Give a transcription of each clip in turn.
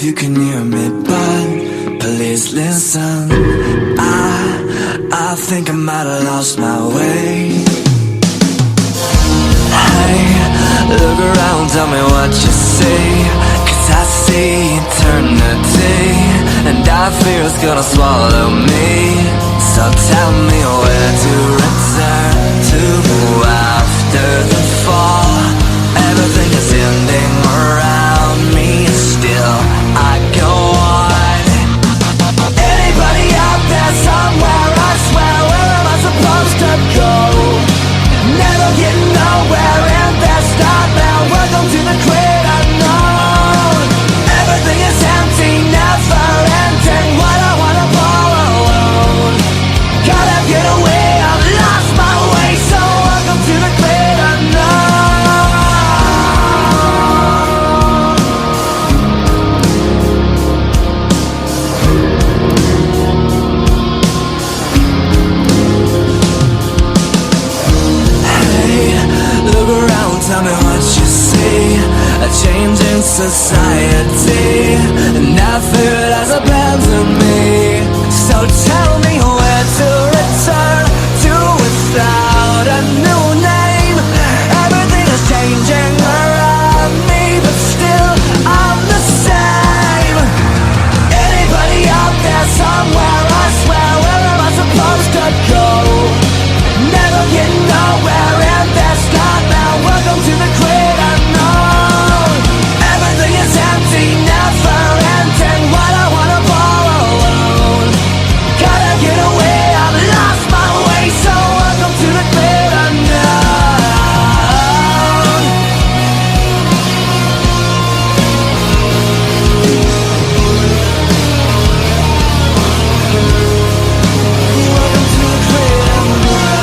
you can hear me, but please listen. I think I might have lost my way. Hey, look around, tell me what you see, 'cause I see eternity, and I fear it's gonna swallow me. So tell me where to return to after the fall. Everything is ending around me, and still I go on. Anybody out there somewhere, I swear, where am I supposed to go? Never getting nowhere in this nightmare. Welcome to the great unknown. Everything is empty, never ending. What I wanna fall alone. Gotta get away, I've lost my way. So welcome to the great unknown. Hey, look around, tell me what you see. A changing society, and I fear it has abandoned me. So tell me where to return to without a new name. Everything is changing around me, but still I'm the same. Anybody out there somewhere, I swear, where am I supposed to go? Never getting nowhere in this nightmare. Welcome to the great unknown. Everything is empty, never ending. What I wanna fall alone. Gotta get away, I've lost my way. So welcome to the great unknown. Welcome to the great unknown.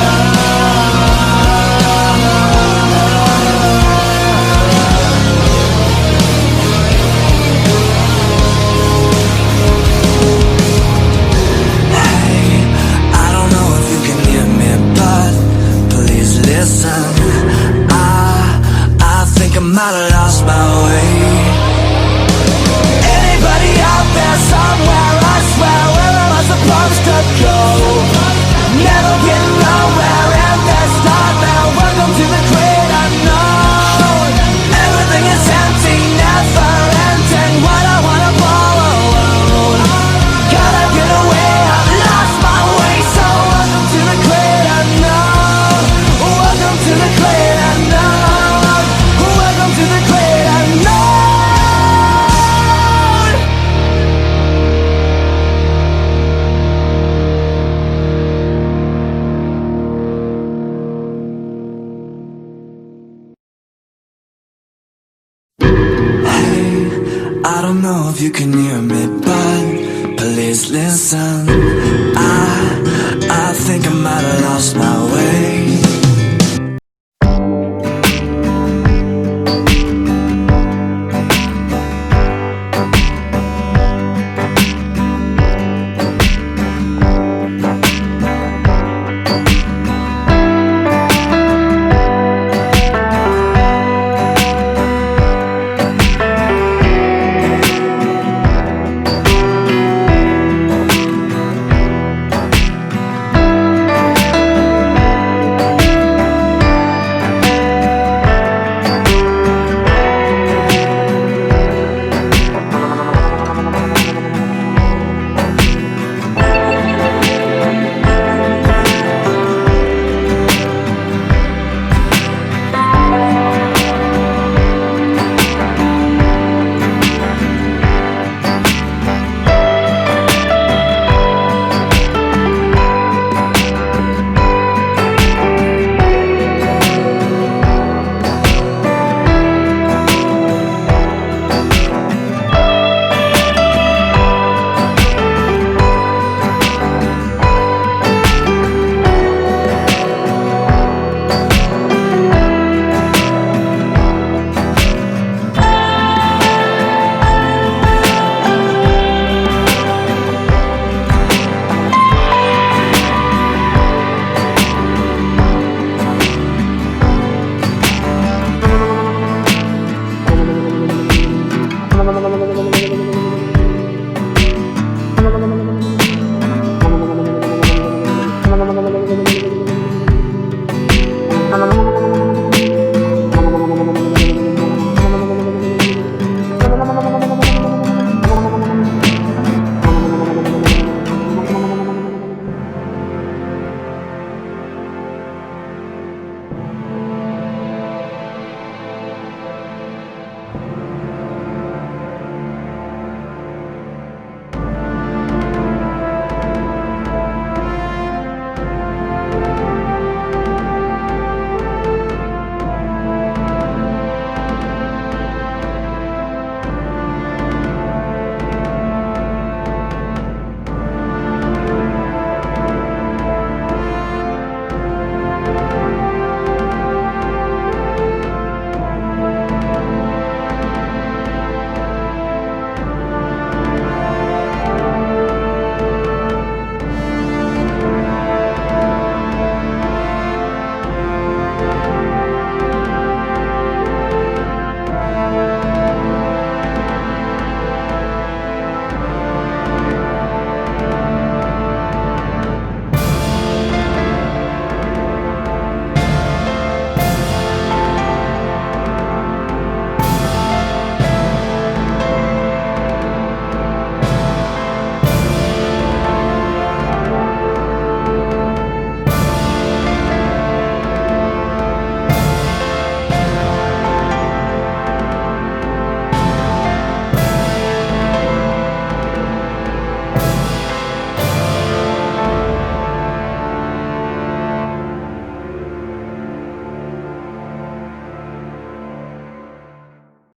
Hey, I don't know if you can hear me, but please listen. I think I might have lost my way. Anybody out there somewhere, I swear, where am I supposed to go? Never getting nowhere in this nightmare. Welcome to the great unknown. Everything is empty, never ending. What I wanna fall alone. Gotta get away, I've lost my way. So welcome to the great unknown. Welcome to the great unknown. Welcome to the great unknown. Hey, I don't know if you can hear me, but please listen. I think I might have lost my